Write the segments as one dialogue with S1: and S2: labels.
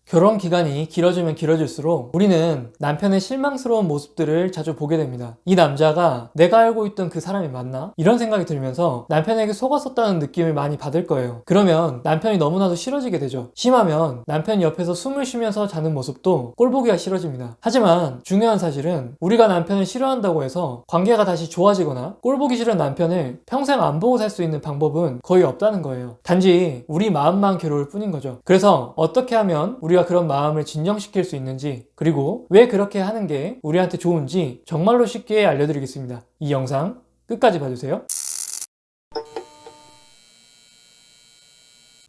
S1: 결혼 기간이 길어지면 길어질수록 우리는 남편의 실망스러운 모습들을 자주 보게 됩니다. 이 남자가 내가 알고 있던 그 사람이 맞나? 이런 생각이 들면서 남편에게 속았었다는 느낌을 많이 받을 거예요. 그러면 남편이 너무나도 싫어지게 되죠. 심하면 남편이 옆에서 숨을 쉬면서 자는 모습도 꼴보기가 싫어집니다. 하지만 중요한 사실은 우리가 남편을 싫어한다고 해서 관계가 다시 좋아지거나 꼴보기 싫은 남편을 평생 안 보고 살 수 있는 방법은 거의 없다는 거예요. 단지 우리 마음만 괴로울 뿐인 거죠. 그래서 어떻게 하면 우리가 그런 마음을 진정시킬 수 있는지, 그리고 왜 그렇게 하는 게 우리한테 좋은지 정말로 쉽게 알려드리겠습니다. 이 영상 끝까지 봐주세요.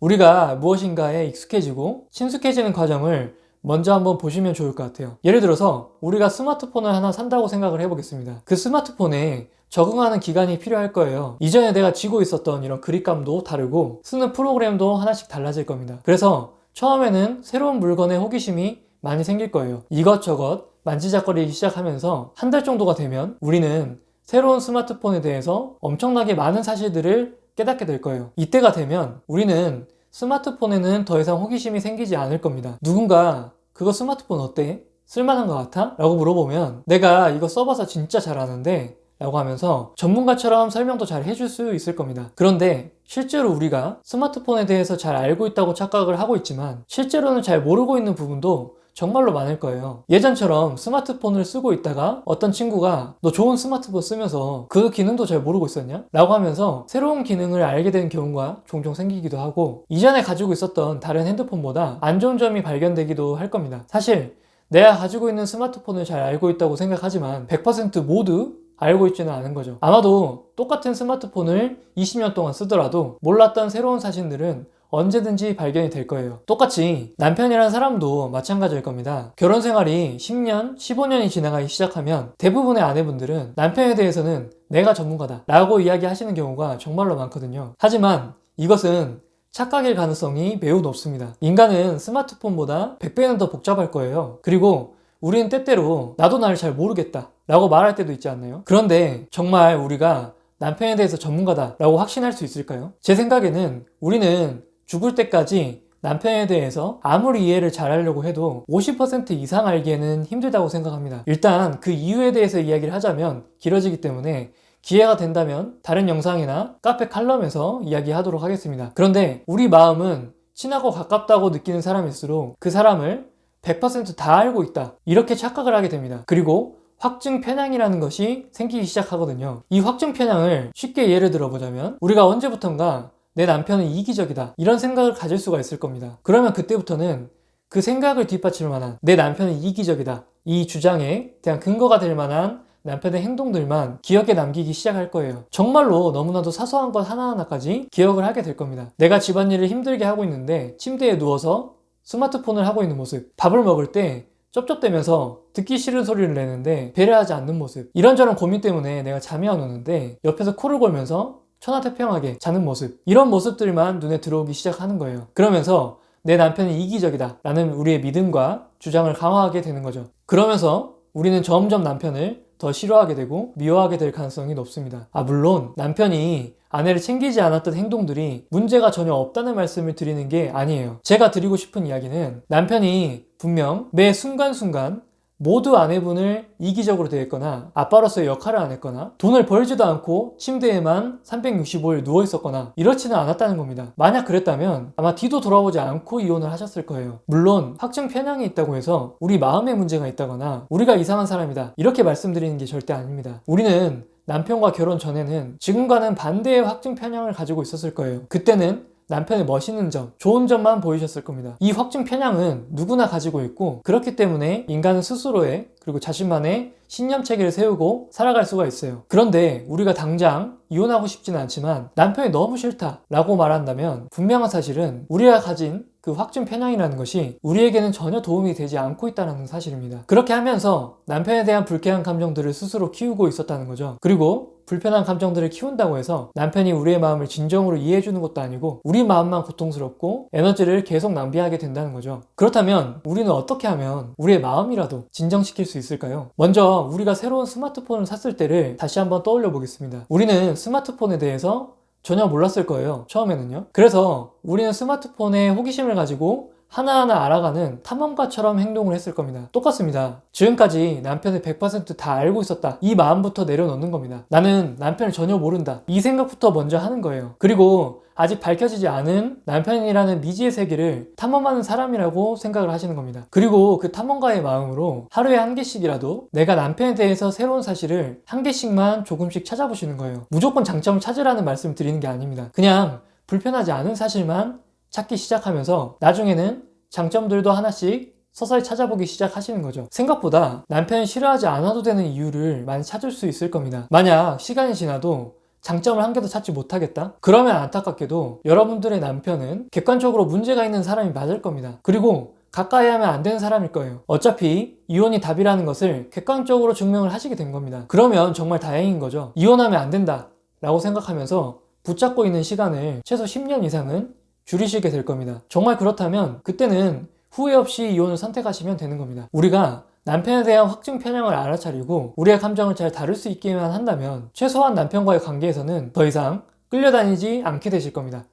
S1: 우리가 무엇인가에 익숙해지고 친숙해지는 과정을 먼저 한번 보시면 좋을 것 같아요. 예를 들어서 우리가 스마트폰을 하나 산다고 생각을 해보겠습니다. 그 스마트폰에 적응하는 기간이 필요할 거예요. 이전에 내가 쥐고 있었던 이런 그립감도 다르고 쓰는 프로그램도 하나씩 달라질 겁니다. 그래서 처음에는 새로운 물건에 호기심이 많이 생길 거예요. 이것저것 만지작거리기 시작하면서 한 달 정도가 되면 우리는 새로운 스마트폰에 대해서 엄청나게 많은 사실들을 깨닫게 될 거예요. 이때가 되면 우리는 스마트폰에는 더 이상 호기심이 생기지 않을 겁니다. 누군가 그거 스마트폰 어때? 쓸만한 것 같아? 라고 물어보면 내가 이거 써봐서 진짜 잘 아는데 라고 하면서 전문가처럼 설명도 잘 해줄 수 있을 겁니다. 그런데 실제로 우리가 스마트폰에 대해서 잘 알고 있다고 착각을 하고 있지만 실제로는 잘 모르고 있는 부분도 정말로 많을 거예요. 예전처럼 스마트폰을 쓰고 있다가 어떤 친구가 너 좋은 스마트폰 쓰면서 그 기능도 잘 모르고 있었냐? 라고 하면서 새로운 기능을 알게 되는 경우가 종종 생기기도 하고 이전에 가지고 있었던 다른 핸드폰보다 안 좋은 점이 발견되기도 할 겁니다. 사실 내가 가지고 있는 스마트폰을 잘 알고 있다고 생각하지만 100% 모두 알고 있지는 않은 거죠. 아마도 똑같은 스마트폰을 20년 동안 쓰더라도 몰랐던 새로운 사실들은 언제든지 발견이 될 거예요. 똑같이 남편이라는 사람도 마찬가지일 겁니다. 결혼 생활이 10년, 15년이 지나가기 시작하면 대부분의 아내분들은 남편에 대해서는 내가 전문가다 라고 이야기하시는 경우가 정말로 많거든요. 하지만 이것은 착각일 가능성이 매우 높습니다. 인간은 스마트폰보다 100배는 더 복잡할 거예요. 그리고 우리는 때때로 나도 나를 잘 모르겠다 라고 말할 때도 있지 않나요? 그런데 정말 우리가 남편에 대해서 전문가다 라고 확신할 수 있을까요? 제 생각에는 우리는 죽을 때까지 남편에 대해서 아무리 이해를 잘하려고 해도 50% 이상 알기에는 힘들다고 생각합니다. 일단 그 이유에 대해서 이야기를 하자면 길어지기 때문에 기회가 된다면 다른 영상이나 카페 칼럼에서 이야기하도록 하겠습니다. 그런데 우리 마음은 친하고 가깝다고 느끼는 사람일수록 그 사람을 100%다 알고 있다 이렇게 착각을 하게 됩니다. 그리고 확증 편향이라는 것이 생기기 시작하거든요. 이 확증 편향을 쉽게 예를 들어보자면 우리가 언제부턴가 내 남편은 이기적이다 이런 생각을 가질 수가 있을 겁니다. 그러면 그때부터는 그 생각을 뒷받칠 만한 내 남편은 이기적이다 이 주장에 대한 근거가 될 만한 남편의 행동들만 기억에 남기기 시작할 거예요. 정말로 너무나도 사소한 것 하나하나까지 기억을 하게 될 겁니다. 내가 집안일을 힘들게 하고 있는데 침대에 누워서 스마트폰을 하고 있는 모습, 밥을 먹을 때 쩝쩝대면서 듣기 싫은 소리를 내는데 배려하지 않는 모습, 이런저런 고민 때문에 내가 잠이 안 오는데 옆에서 코를 골면서 천하태평하게 자는 모습, 이런 모습들만 눈에 들어오기 시작하는 거예요. 그러면서 내 남편이 이기적이다 라는 우리의 믿음과 주장을 강화하게 되는 거죠. 그러면서 우리는 점점 남편을 더 싫어하게 되고 미워하게 될 가능성이 높습니다. 물론 남편이 아내를 챙기지 않았던 행동들이 문제가 전혀 없다는 말씀을 드리는 게 아니에요. 제가 드리고 싶은 이야기는 남편이 분명 매 순간순간 모두 아내분을 이기적으로 대했거나 아빠로서의 역할을 안 했거나 돈을 벌지도 않고 침대에만 365일 누워 있었거나 이렇지는 않았다는 겁니다. 만약 그랬다면 아마 뒤도 돌아보지 않고 이혼을 하셨을 거예요. 물론 확증 편향이 있다고 해서 우리 마음에 문제가 있다거나 우리가 이상한 사람이다 이렇게 말씀드리는 게 절대 아닙니다. 우리는 남편과 결혼 전에는 지금과는 반대의 확증 편향을 가지고 있었을 거예요. 그때는 남편의 멋있는 점, 좋은 점만 보이셨을 겁니다. 이 확증 편향은 누구나 가지고 있고 그렇기 때문에 인간은 스스로의 그리고 자신만의 신념체계를 세우고 살아갈 수가 있어요. 그런데 우리가 당장 이혼하고 싶지는 않지만 남편이 너무 싫다 라고 말한다면 분명한 사실은 우리가 가진 그 확증 편향이라는 것이 우리에게는 전혀 도움이 되지 않고 있다는 사실입니다. 그렇게 하면서 남편에 대한 불쾌한 감정들을 스스로 키우고 있었다는 거죠. 그리고 불편한 감정들을 키운다고 해서 남편이 우리의 마음을 진정으로 이해해주는 것도 아니고 우리 마음만 고통스럽고 에너지를 계속 낭비하게 된다는 거죠. 그렇다면 우리는 어떻게 하면 우리의 마음이라도 진정시킬 수 있을까요? 먼저 우리가 새로운 스마트폰을 샀을 때를 다시 한번 떠올려 보겠습니다. 우리는 스마트폰에 대해서 전혀 몰랐을 거예요. 처음에는요. 그래서 우리는 스마트폰에 호기심을 가지고 하나하나 알아가는 탐험가처럼 행동을 했을 겁니다. 똑같습니다. 지금까지 남편을 100%다 알고 있었다. 이 마음부터 내려놓는 겁니다. 나는 남편을 전혀 모른다. 이 생각부터 먼저 하는 거예요. 그리고 아직 밝혀지지 않은 남편이라는 미지의 세계를 탐험하는 사람이라고 생각을 하시는 겁니다. 그리고 그 탐험가의 마음으로 하루에 한 개씩이라도 내가 남편에 대해서 새로운 사실을 한 개씩만 조금씩 찾아보시는 거예요. 무조건 장점을 찾으라는 말씀을 드리는 게 아닙니다. 그냥 불편하지 않은 사실만 찾기 시작하면서 나중에는 장점들도 하나씩 서서히 찾아보기 시작하시는 거죠. 생각보다 남편이 싫어하지 않아도 되는 이유를 많이 찾을 수 있을 겁니다. 만약 시간이 지나도 장점을 한 개도 찾지 못하겠다? 그러면 안타깝게도 여러분들의 남편은 객관적으로 문제가 있는 사람이 맞을 겁니다. 그리고 가까이 하면 안 되는 사람일 거예요. 어차피 이혼이 답이라는 것을 객관적으로 증명을 하시게 된 겁니다. 그러면 정말 다행인 거죠. 이혼하면 안 된다 라고 생각하면서 붙잡고 있는 시간을 최소 10년 이상은 줄이시게 될 겁니다. 정말 그렇다면 그때는 후회 없이 이혼을 선택하시면 되는 겁니다. 우리가 남편에 대한 확증 편향을 알아차리고 우리의 감정을 잘 다룰 수 있게만 한다면 최소한 남편과의 관계에서는 더 이상 끌려다니지 않게 되실 겁니다.